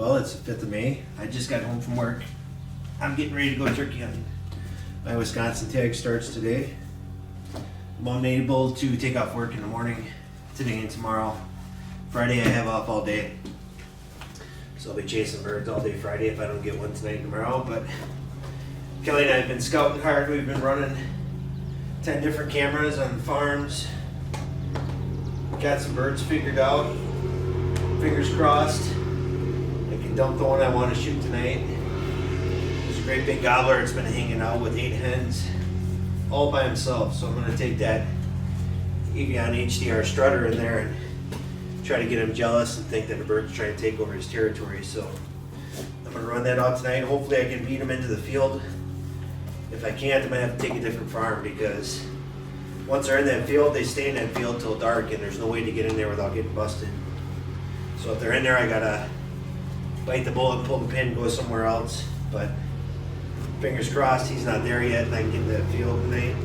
Well, it's the 5th of May. I just got home from work. I'm getting ready to go turkey hunting. My Wisconsin tag starts today. I'm unable to take off work in the morning today and tomorrow. Friday I have off all day. So I'll be chasing birds all day Friday if I don't get one tonight and tomorrow. But Kelly and I have been scouting hard. We've been running 10 different cameras on farms. Got some birds figured out. Fingers crossed. I can dump the one I want to shoot tonight. There's a great big gobbler. It's been hanging out with 8 hens all by himself. So I'm going to take that Avian HDR strutter in there and try to get him jealous and think that the bird's trying to take over his territory. So I'm going to run that out tonight. Hopefully I can beat him into the field. If I can't, I might have to take a different farm, because once they're in that field, they stay in that field till dark, and there's no way to get in there without getting busted. So if they're in there, I gotta bite the bullet, pull the pin, go somewhere else. But fingers crossed he's not there yet, and I can get in that field tonight,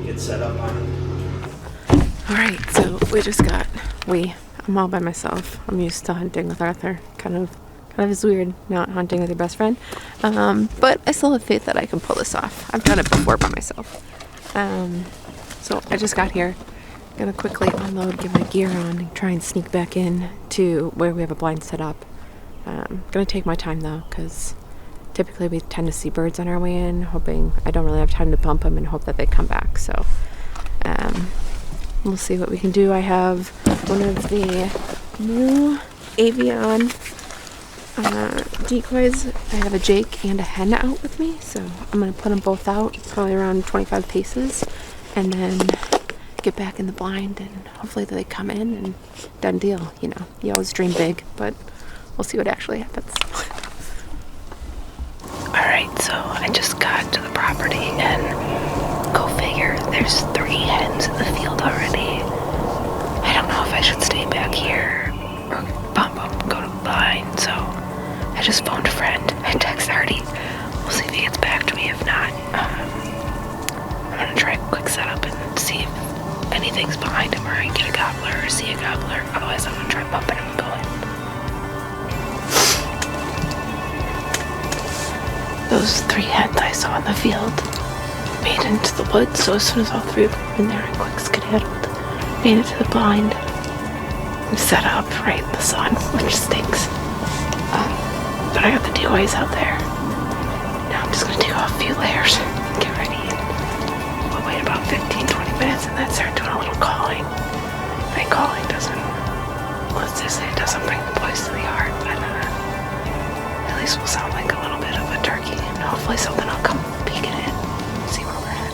get set up on him. Alright, so I'm all by myself. I'm used to hunting with Arthur. Kind of is weird not hunting with your best friend. But I still have faith that I can pull this off. I've done it before by myself. So I just got here. Gonna quickly unload, get my gear on, and try and sneak back in to where we have a blind set up. Gonna take my time though, because typically we tend to see birds on our way in, hoping I don't really have time to bump them and hope that they come back. So we'll see what we can do. I have one of the new Avian decoys. I have a Jake and a hen out with me, so I'm going to put them both out probably around 25 paces and then get back in the blind, and hopefully they come in and done deal. You know, you always dream big, but we'll see what actually happens. Alright, so I just got to the property, and go figure, there's 3 hens in the field already. I don't know if I should stay back here or bump them, go to the blind, so I just phoned a friend. I text Artie. We'll see if he gets back to me. If not, I'm gonna try a quick setup and see if anything's behind him, or I can get a gobbler or see a gobbler. Otherwise, I'm gonna try bumping him and going. Those 3 hens I saw in the field made it into the woods, so as soon as all 3 of them were in there, I quick skedaddled, made it to the blind, and set up right in the sun, which stinks. But I got the decoys out there. Now I'm just going to take off a few layers and get ready. We'll wait about 15-20 minutes and then start doing a little calling. And calling doesn't, let's just say it doesn't bring the boys to the yard, but at least we'll sound like a little bit of a turkey, and hopefully something will come peeking in and see where we're at.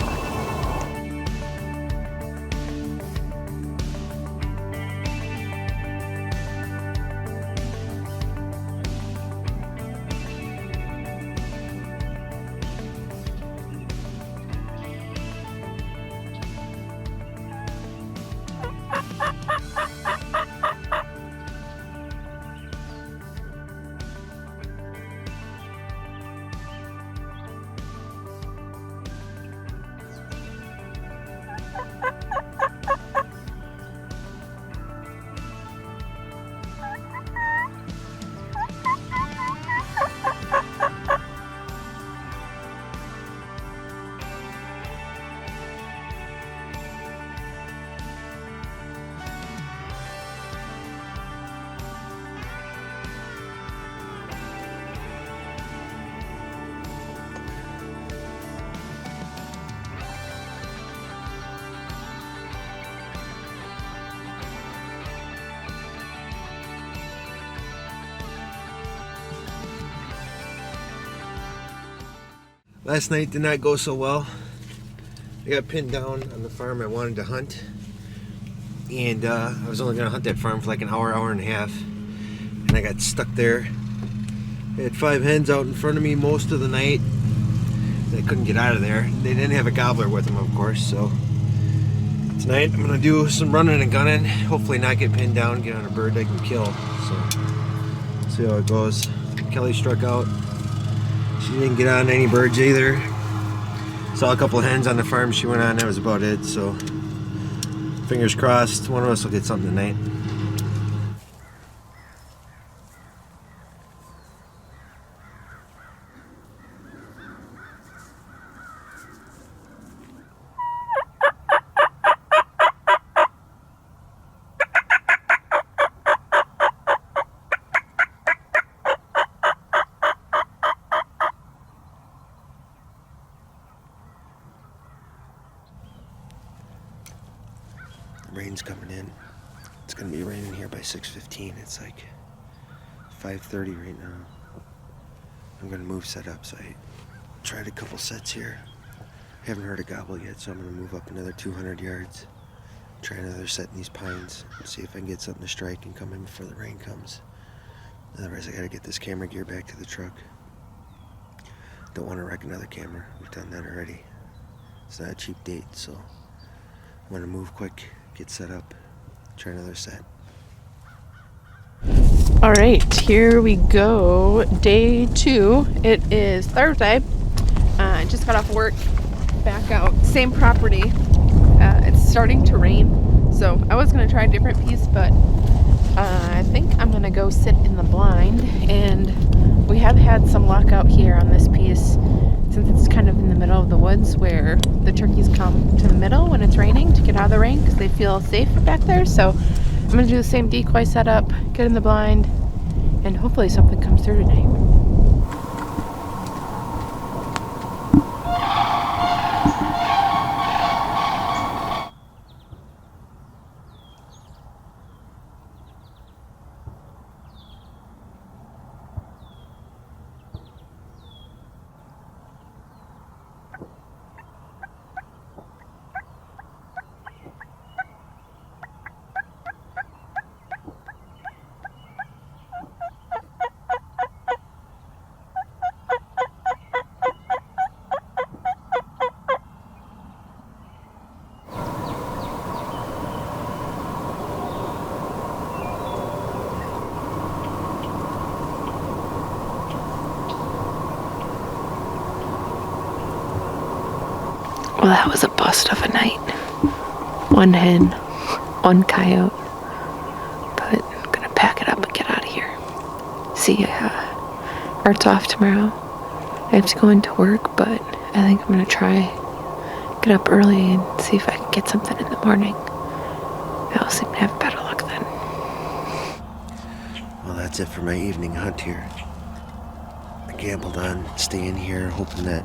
Last night did not go so well. I got pinned down on the farm I wanted to hunt, and I was only going to hunt that farm for like an hour, hour and a half, and I got stuck there. I had 5 hens out in front of me most of the night. I couldn't get out of there. They didn't have a gobbler with them, of course, so tonight I'm going to do some running and gunning, hopefully not get pinned down, get on a bird I can kill. So see how it goes. Kelly struck out. She didn't get on any birds either. Saw a couple of hens on the farm she went on, that was about it. So fingers crossed, one of us will get something tonight. Rain's coming in. It's gonna be raining here by 6:15. It's like 5:30 right now. I'm gonna move set up, so I tried a couple sets here. Haven't heard a gobble yet, so I'm gonna move up another 200 yards. Try another set in these pines and see if I can get something to strike and come in before the rain comes. Otherwise, I gotta get this camera gear back to the truck. Don't want to wreck another camera. We've done that already. It's not a cheap date, so I'm gonna move quick, get set up, try another set. All right, here we go. Day 2. It is Thursday. I just got off work, back out, same property. It's starting to rain, so I was gonna try a different piece, but I think I'm gonna go sit in the blind. And we have had some luck out here on this piece, since it's kind of in the middle of the woods, where the turkeys come to the middle when it's raining to get out of the rain because they feel safe back there. So I'm gonna do the same decoy setup, get in the blind, and hopefully something comes through tonight. Well, that was a bust of a night. One hen, one coyote. But I'm gonna pack it up and get out of here. See, Art's off tomorrow. I have to go into work, but I think I'm gonna try get up early and see if I can get something in the morning. I'll seem to have better luck then. Well, that's it for my evening hunt here. I gambled on staying here, hoping that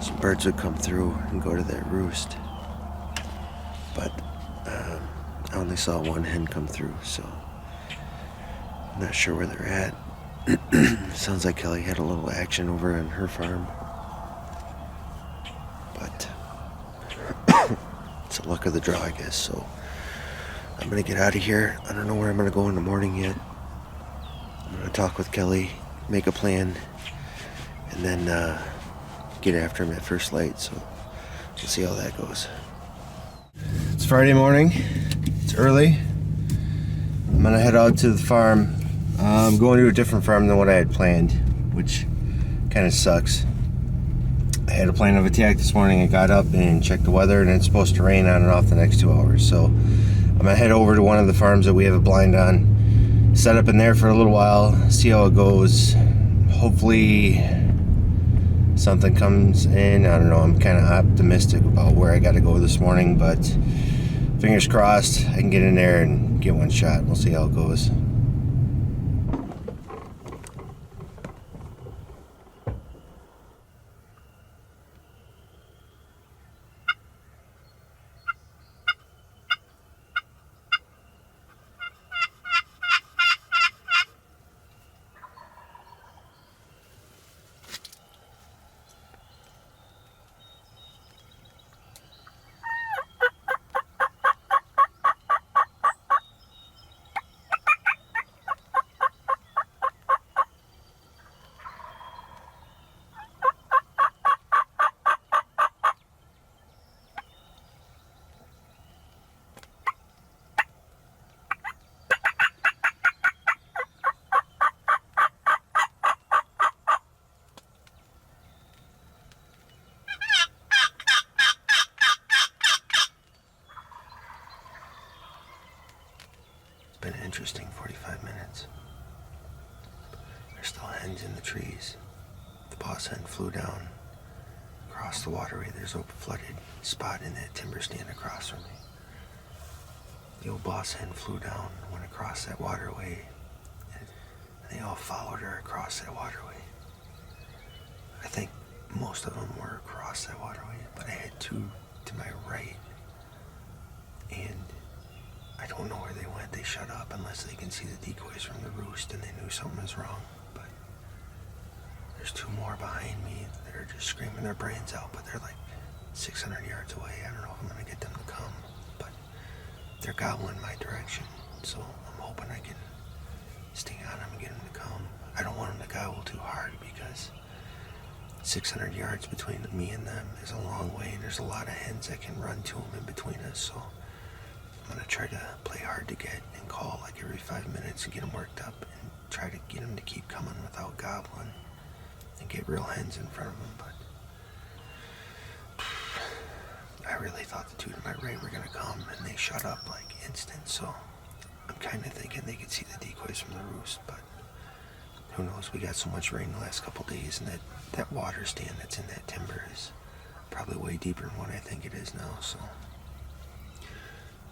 some birds would come through and go to that roost. But I only saw one hen come through, so I'm not sure where they're at. Sounds like Kelly had a little action over on her farm. But it's the luck of the draw, I guess. So I'm gonna get out of here. I don't know where I'm gonna go in the morning yet. I'm gonna talk with Kelly, make a plan, and then get after him at first light. So we'll see how that goes. It's Friday morning. It's early. I'm gonna head out to the farm. I'm going to a different farm than what I had planned, which kind of sucks. I had a plan of attack this morning. I got up and checked the weather, and it's supposed to rain on and off the next 2 hours. So I'm gonna head over to one of the farms that we have a blind on, set up in there for a little while, see how it goes. Hopefully something comes in. I don't know. I'm kind of optimistic about where I got to go this morning, but fingers crossed I can get in there and get one shot. We'll see how it goes. Been an interesting 45 minutes. There's still hens in the trees. The boss hen flew down across the waterway. There's a flooded spot in that timber stand across from me. The old boss hen flew down, went across that waterway, and they all followed her across that waterway. I think most of them were across that waterway, but I had two to my right, and shut up unless they can see the decoys from the roost and they knew something was wrong. But there's two more behind me that are just screaming their brains out, but they're like 600 yards away. I don't know if I'm gonna get them to come, but they're gobbling my direction, so I'm hoping I can sting on them and get them to come. I don't want them to gobble too hard because 600 yards between me and them is a long way, and there's a lot of hens that can run to them in between us, so I'm gonna try to play hard to get and call like every 5 minutes and get them worked up and try to get them to keep coming without gobbling and get real hens in front of them. But I really thought the two to my right were gonna come, and they shut up like instant, so I'm kind of thinking they could see the decoys from the roost, but who knows? We got so much rain the last couple days, and that water stand that's in that timber is probably way deeper than what I think it is now, so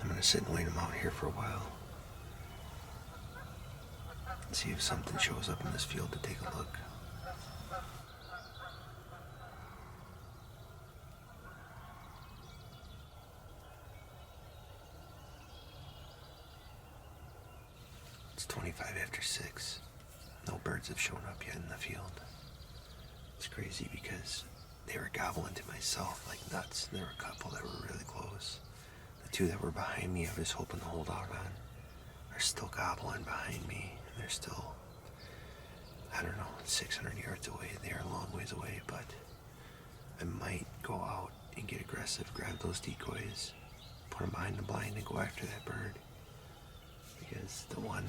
I'm gonna sit and wait them out here for a while and see if something shows up in this field to take a look. It's 25 after 6. No birds have shown up yet in the field. It's crazy because they were gobbling to myself like nuts. There were a couple that were really close. The two that were behind me, I was hoping to hold out on, are still gobbling behind me. And they're still, I don't know, 600 yards away. They are a long ways away, but I might go out and get aggressive, grab those decoys, put them behind the blind and go after that bird. Because the one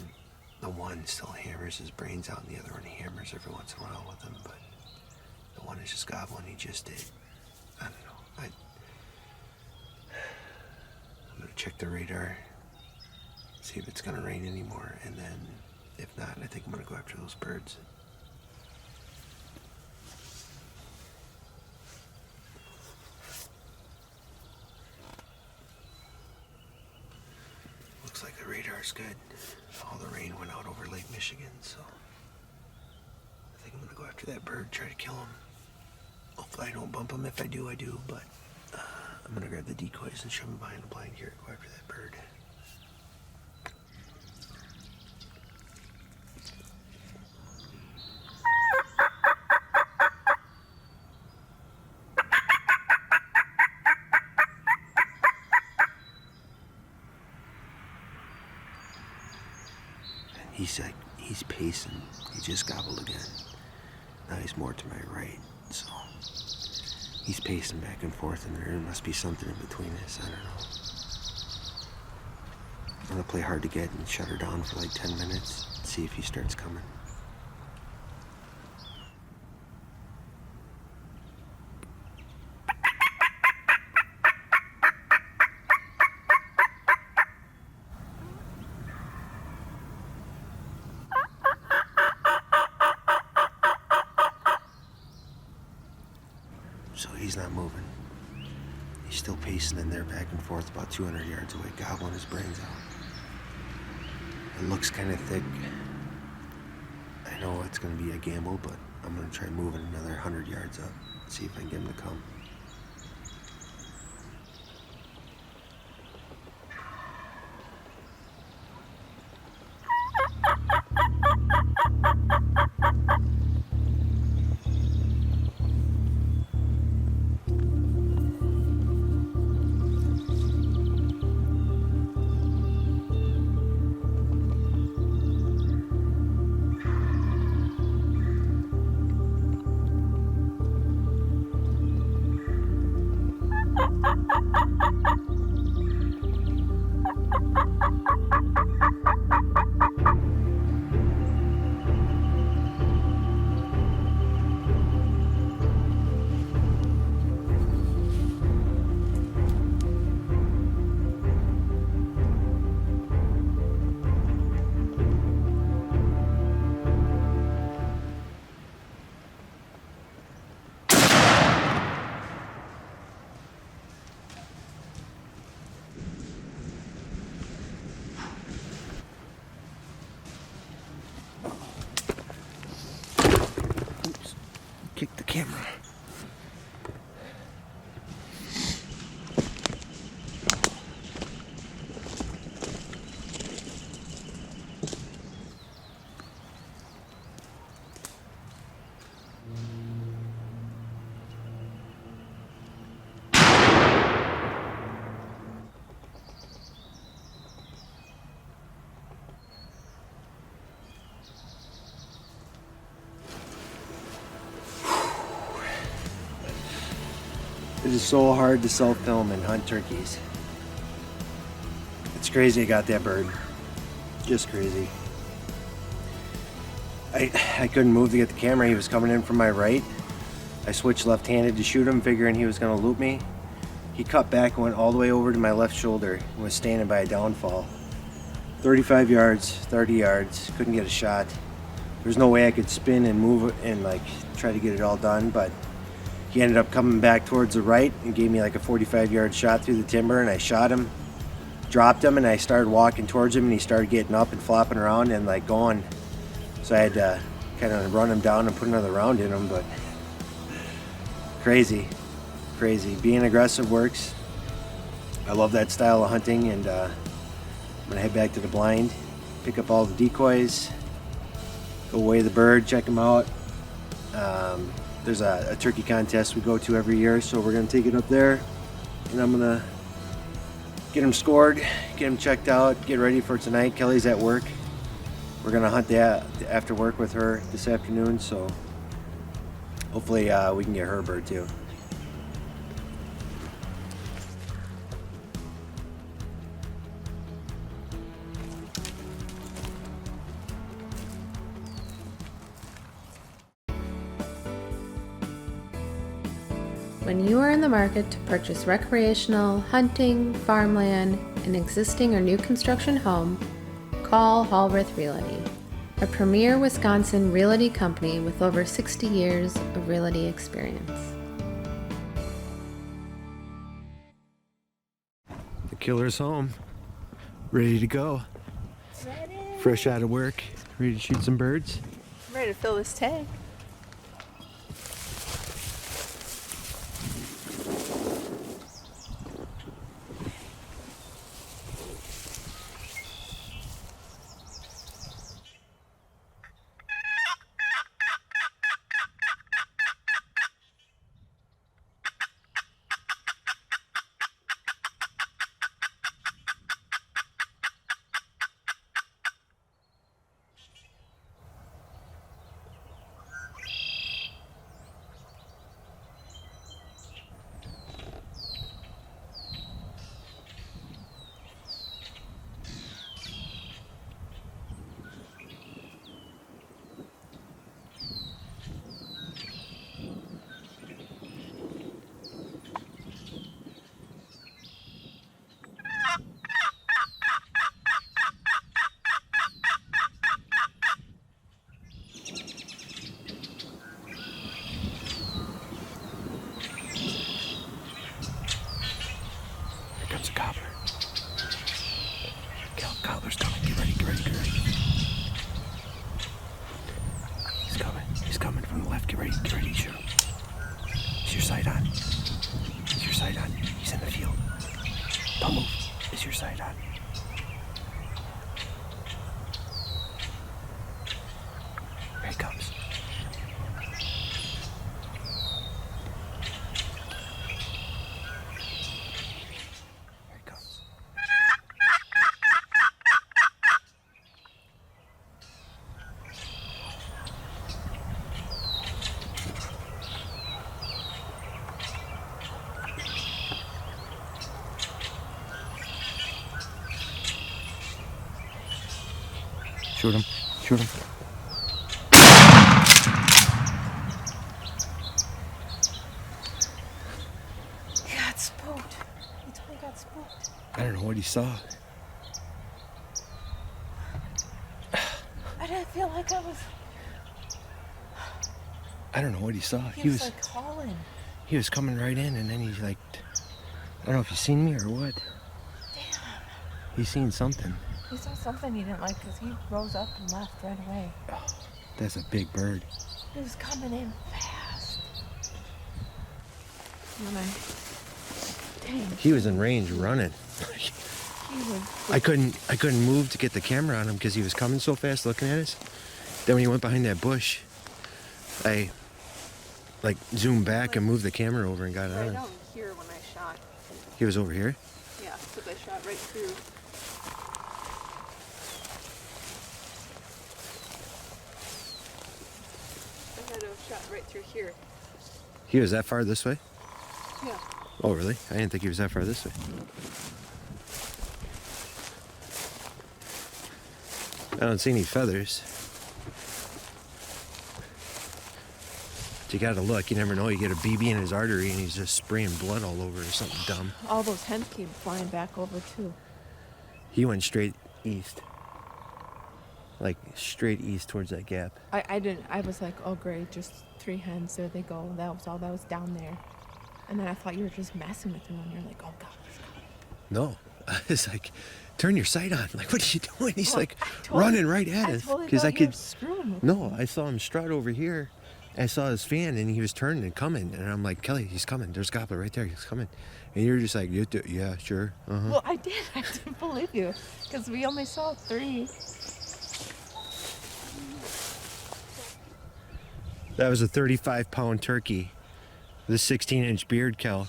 still hammers his brains out, and the other one hammers every once in a while with him, but the one is just gobbling. He just did. I don't know. I'm gonna check the radar, see if it's gonna rain anymore, and then if not, I think I'm gonna go after those birds. Looks like the radar's good. All the rain went out over Lake Michigan, so I think I'm gonna go after that bird, try to kill him. Hopefully I don't bump him. If I do, I do, but I'm gonna grab the decoys and shove them behind the blind here and go after that bird. He's pacing. He just gobbled again. Now he's more to my right, so he's pacing back and forth, and there must be something in between us. I don't know. I'm gonna play hard to get and shut her down for like 10 minutes, see if he starts coming. So he's not moving. He's still pacing in there back and forth about 200 yards away, gobbling his brains out. It looks kind of thick. I know it's going to be a gamble, but I'm going to try moving another 100 yards up, see if I can get him to come. It is so hard to self-film and hunt turkeys. It's crazy I got that bird. Just crazy. I couldn't move to get the camera. He was coming in from my right. I switched left-handed to shoot him, figuring he was going to loop me. He cut back and went all the way over to my left shoulder and was standing by a downfall. 35 yards, 30 yards, couldn't get a shot. There's no way I could spin and move it and like try to get it all done, but he ended up coming back towards the right and gave me like a 45-yard shot through the timber, and I shot him, dropped him, and I started walking towards him, and he started getting up and flopping around and like going. So I had to kind of run him down and put another round in him, but crazy. Being aggressive works. I love that style of hunting, and I'm gonna head back to the blind, pick up all the decoys, go weigh the bird, check him out. There's a turkey contest we go to every year, so we're gonna take it up there, and I'm gonna get him scored, get him checked out, get ready for tonight. Kelly's at work. We're gonna hunt that after work with her this afternoon, so hopefully we can get her a bird too. When you are in the market to purchase recreational, hunting, farmland, an existing or new construction home, call Hallworth Realty, a premier Wisconsin realty company with over 60 years of realty experience. The killer's home, ready to go. Ready? Fresh out of work, ready to shoot some birds. I'm ready to fill this tank. Comes a gobbler. Gobbler's coming. Get ready. He's coming from the left. Get ready to shoot him. Is your sight on? He's in the field. Don't move. Is your sight on? Here he comes. Shoot him. He got spooked. He totally got spooked. I don't know what he saw. I didn't feel like I was. I don't know what he saw. He was like calling. He was coming right in, and then he's like, I don't know if he's seen me or what. Damn. He's seen something. He saw something he didn't like because he rose up and left right away. Oh, that's a big bird. He was coming in fast. Dang. He was in range running. He was. I couldn't move to get the camera on him because he was coming so fast looking at us. Then when he went behind that bush, I like zoomed back and moved the camera over and got it on him. Right down here when I shot. He was over here? Yeah, because I shot right through. I had a shot right through here. He was that far this way? Yeah. Oh, really? I didn't think he was that far this way. I don't see any feathers. But you gotta look. You never know. You get a BB in his artery and he's just spraying blood all over or something dumb. All those hens came flying back over too. He went straight east. Like straight east towards that gap. I didn't. I was like, oh great, just 3 hens. There they go. That was all that was down there. And then I thought you were just messing with him, and you're like, oh god. No. I was like, turn your sight on. Like, what are you doing? He's Well, like totally, running right at us. Totally Because I thought you were could. screwing with No, me. I saw him strut over here. I saw his fan and he was turning and coming. And I'm like, Kelly, he's coming. There's a gobbler right there. He's coming. And you're just like, yeah, sure. Uh-huh. Well, I did. I didn't believe you, because we only saw 3. That was a 35-pound turkey with a 16-inch beard, Kel.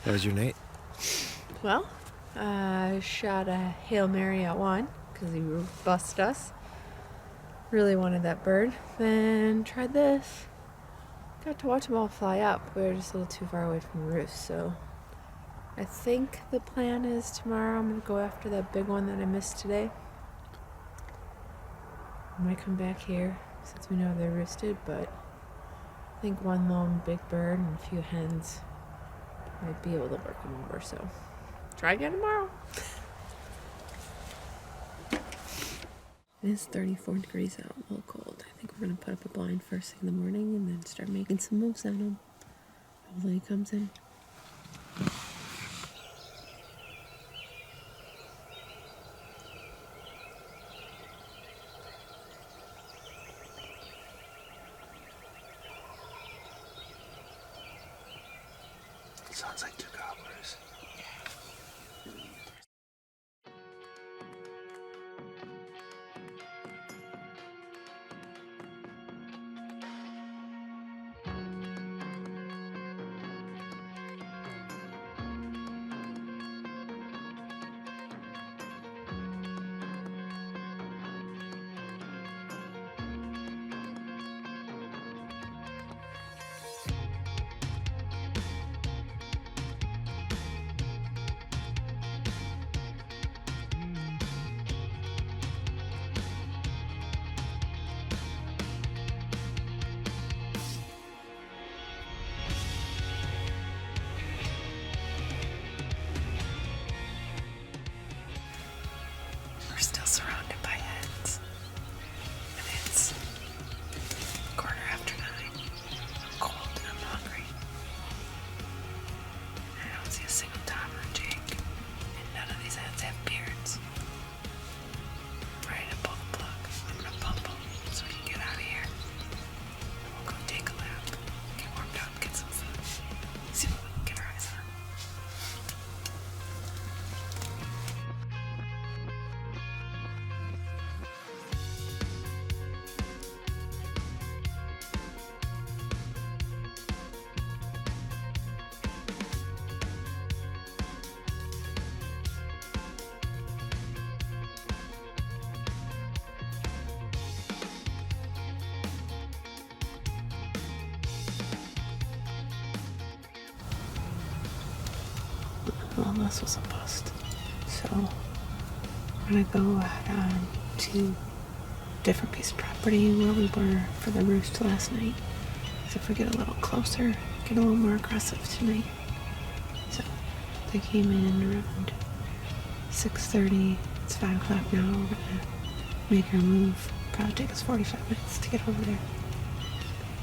That was your night? Well, I shot a Hail Mary at one because he busted us. Really wanted that bird. Then tried this. Got to watch them all fly up. We were just a little too far away from the roost, so I think the plan is tomorrow I'm going to go after that big one that I missed today. I might come back here since we know they're roosted, but I think one lone big bird and a few hens might be able to work them over, so try again tomorrow. It is 34 degrees out, a little cold. I think we're going to put up a blind first thing in the morning and then start making some moves on him. Hopefully he comes in. Sounds like 2 gobblers. We're still surrounded by hens, and it's 9:15. I'm cold and I'm hungry. I don't see a single Tom or Jake, and none of these hens have beards. I'm ready to pull the plug. I'm gonna pump them so we can get out of here. We'll go take a lap, get warmed up, get some food, see what we can get our eyes on. Well, this was a bust. So we're gonna go out on to a different piece of property where we were for the roost last night. So if we get a little closer, get a little more aggressive tonight. So they came in around 6:30. It's 5 o'clock now. We're gonna make our move. Probably take us 45 minutes to get over there.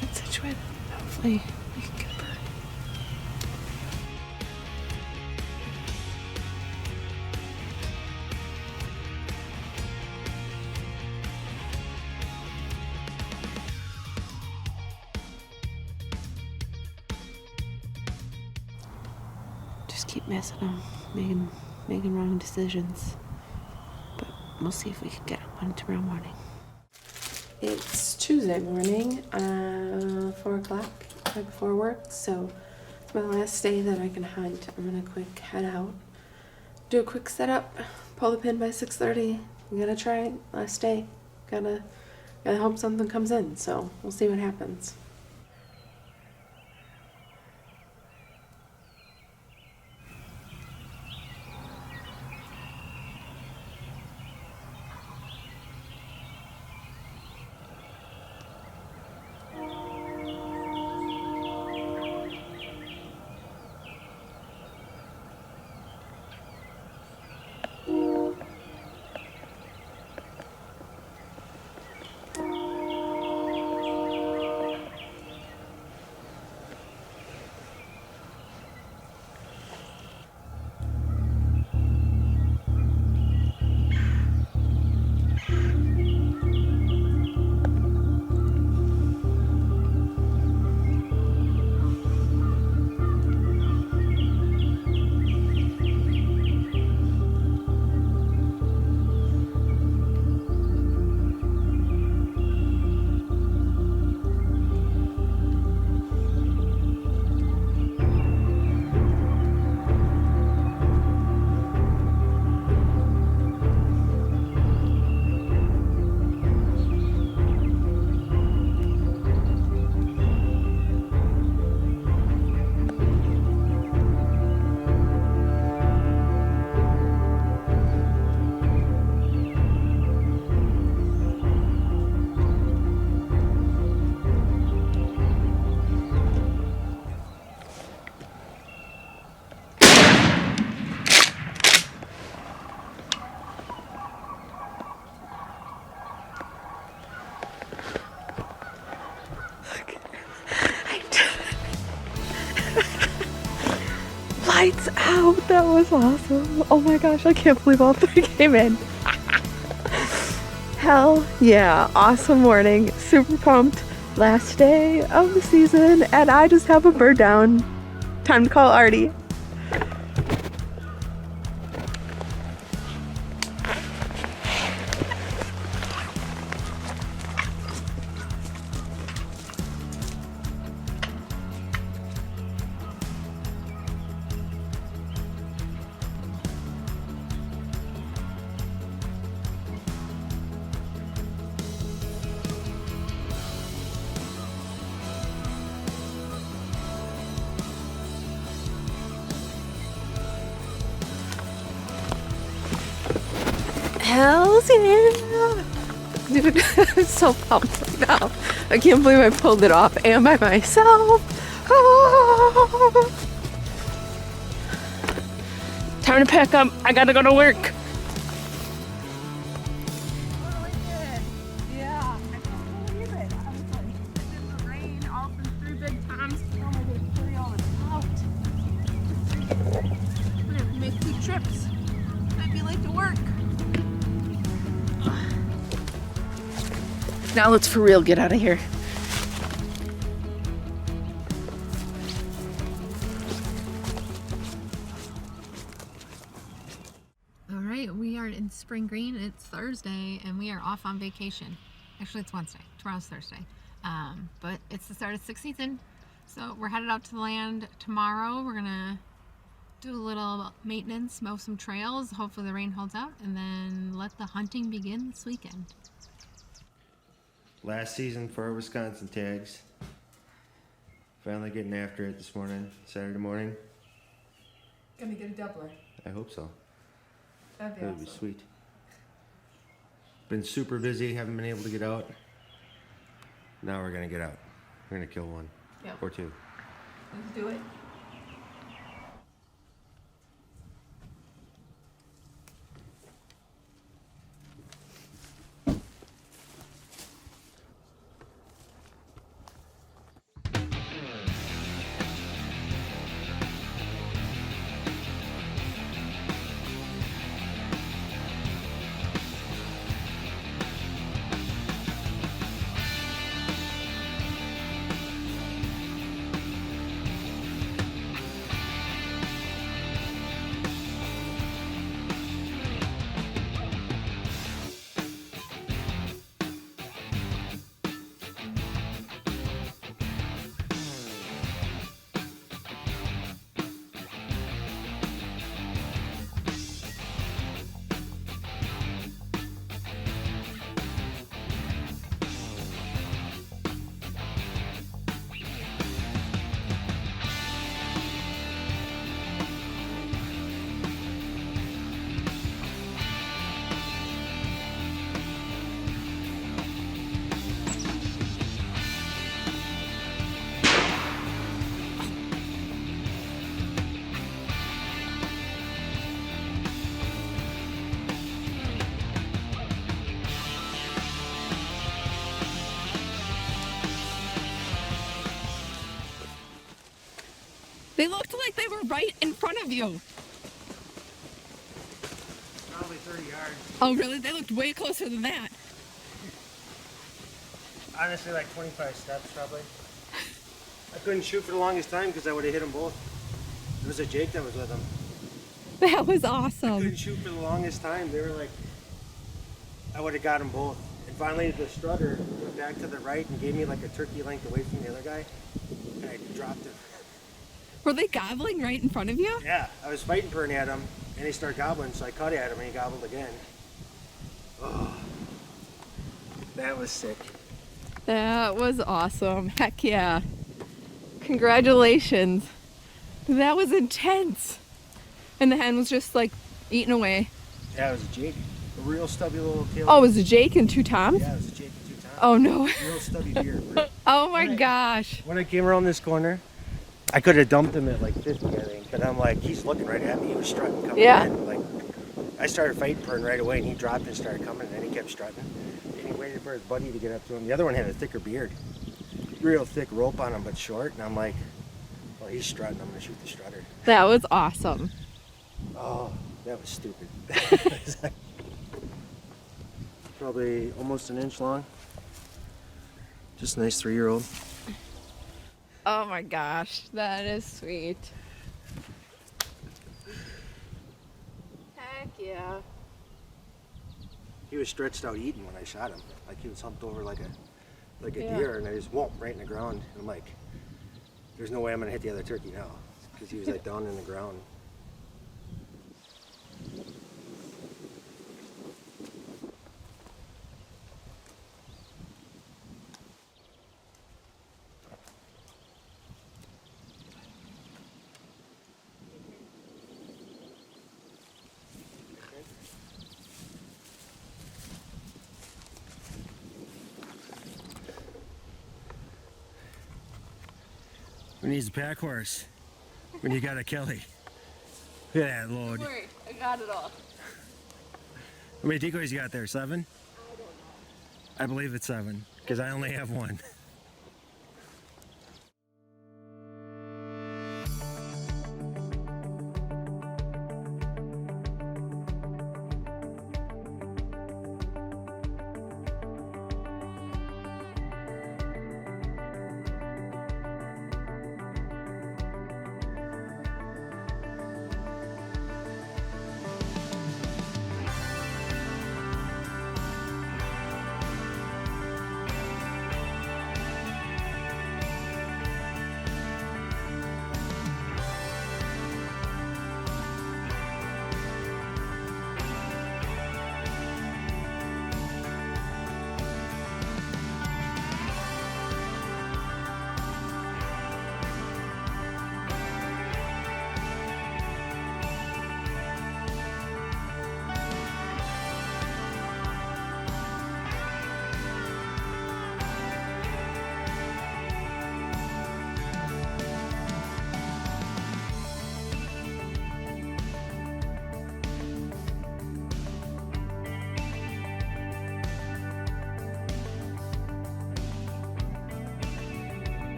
Get situated. Hopefully we can get a bird. just keep messing them, making wrong decisions. But we'll see if we can get one tomorrow morning. It's Tuesday morning, 4 o'clock, right before work, so it's my last day that I can hunt. I'm gonna quick head out, do a quick setup, pull the pin by 6:30. I'm gonna try it, last day. Gotta hope something comes in, so we'll see what happens. Lights out! That was awesome. Oh my gosh, I can't believe all 3 came in. Hell yeah, awesome morning. Super pumped. Last day of the season, and I just have a bird down. Time to call Artie. Hells yeah! Dude, I'm so pumped right now. I can't believe I pulled it off and by myself. Ah! Time to pack up. I gotta go to work. Yeah, I can't believe it. I was like, in the rain, all through big Tom's. Oh my goodness, carry all this out. I'm gonna have to make 2 trips. Might be late to work. Now let's for real get out of here. All right, we are in Spring Green. It's Thursday and we are off on vacation. Actually, it's Wednesday. Tomorrow's Thursday. But it's the start of 6th season. So we're headed out to the land tomorrow. We're gonna do a little maintenance, mow some trails. Hopefully the rain holds out, and then let the hunting begin this weekend. Last season for our Wisconsin tags. Finally getting after it this morning, Saturday morning. Gonna get a doubler. I hope so. That'd be That would be sweet. Been super busy, haven't been able to get out. Now we're gonna get out. We're gonna kill 1 or 2. Let's do it. They looked like they were right in front of you. Probably 30 yards. Oh, really? They looked way closer than that. Honestly, like 25 steps probably. I couldn't shoot for the longest time because I would have hit them both. It was a Jake that was with them. That was I awesome. couldn't shoot for the longest time. They were like, I would have got them both. And finally the strutter went back to the right and gave me like a turkey length away from the other guy. And I dropped him. Were they gobbling right in front of you? Yeah, I was fighting for an at him and he started gobbling, so I cut at him and he gobbled again. Oh, that was sick. That was awesome. Heck yeah. Congratulations. That was intense. And the hen was just like eating away. Yeah, it was a Jake. A real stubby little tail. Oh, it was a Jake and 2 toms? Yeah, it was a Jake and 2 times. Oh no. Real stubby deer. Oh my gosh. When I came around this corner, I could have dumped him at like 50, I think. But I'm like, he's looking right at me. He was strutting coming in. Like, I started fighting for him right away, and he dropped and started coming, and then he kept strutting. And he waited for his buddy to get up to him. The other one had a thicker beard. Real thick rope on him, but short. And I'm like, well, he's strutting. I'm going to shoot the strutter. That was awesome. Oh, that was stupid. Probably almost an inch long. Just a nice 3-year-old. Oh my gosh, that is sweet. Heck yeah. He was stretched out eating when I shot him. Like he was humped over like a deer, and I just whoomp right in the ground. And I'm like, there's no way I'm gonna hit the other turkey now, because he was like down in the ground. Who needs a pack horse when you got a Kelly? Look at that load. Don't worry, I got it all. How many decoys you got there? 7? I don't know. I believe it's 7, because I only have 1.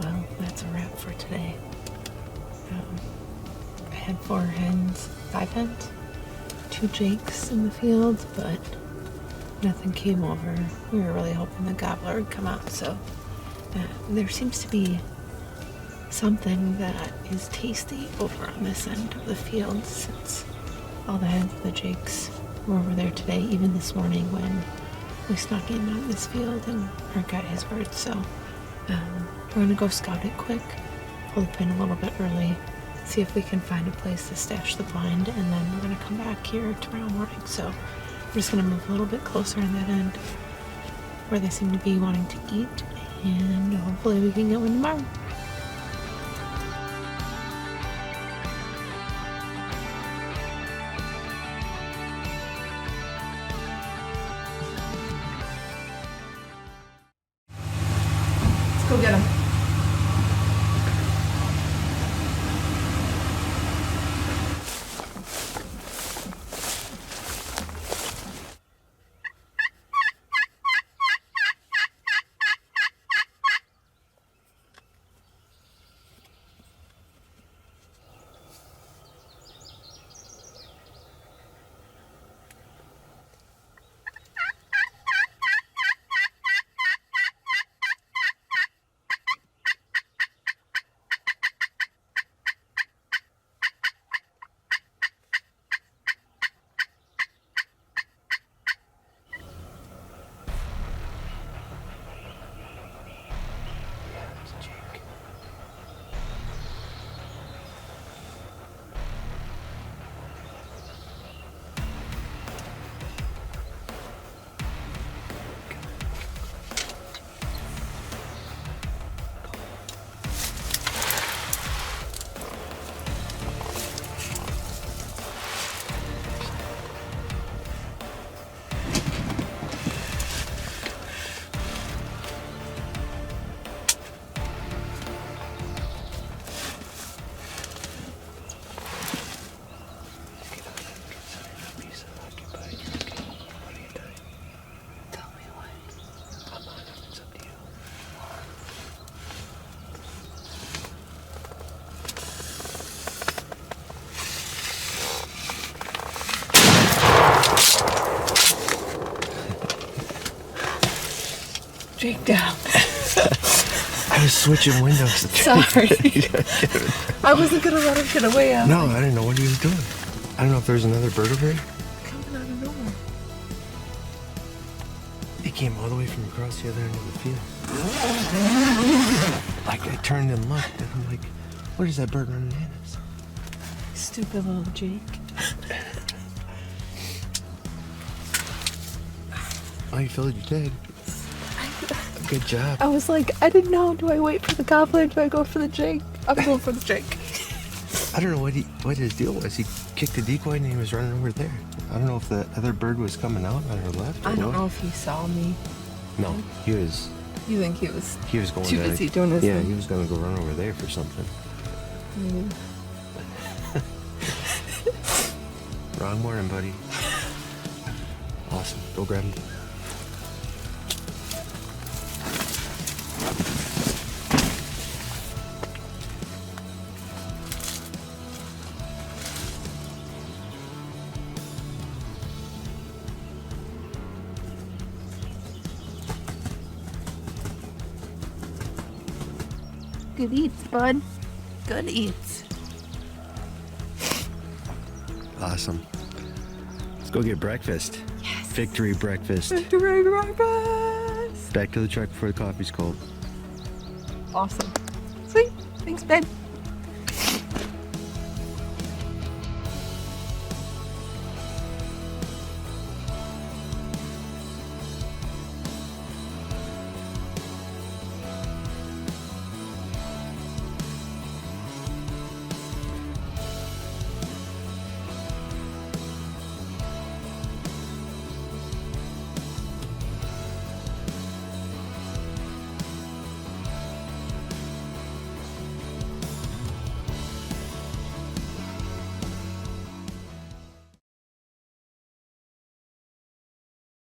Well, that's a wrap for today. I had 4 hens, 5 hens, 2 jakes in the field, but nothing came over. We were really hoping the gobbler would come out, so there seems to be something that is tasty over on this end of the field, since all the hens and the jakes were over there today, even this morning when we snuck in on this field and got his word. So we're gonna go scout it quick, pull the pin a little bit early, see if we can find a place to stash the blind, and then we're gonna come back here tomorrow morning. So we're just gonna move a little bit closer on that end where they seem to be wanting to eat, and hopefully we can get one tomorrow. Let's go get him. Jake down. I was switching windows. Sorry. I wasn't gonna let him get away. No, I didn't know what he was doing. I don't know if there's another bird over here. Coming out of nowhere. He came all the way from across the other end of the field. Like, I turned and looked, and I'm like, what is that bird running at us? Stupid little Jake. Oh, you filled your tag. Good job. I was like, I didn't know. Do I wait for the gobbler? Do I go for the Jake? I'm going for the Jake. I don't know what his deal was. He kicked the decoy and he was running over there. I don't know if the other bird was coming out on her left. I don't know if he saw me. No, he was. You think he was going too busy doing his Yeah, thing? he was going to go run over there for something. Wrong morning, buddy. Awesome. Go grab him. Good eats, bud. Good eats. Awesome. Let's go get breakfast. Yes. Victory breakfast. Victory breakfast. Back to the truck before the coffee's cold. Awesome. Sweet. Thanks, babe.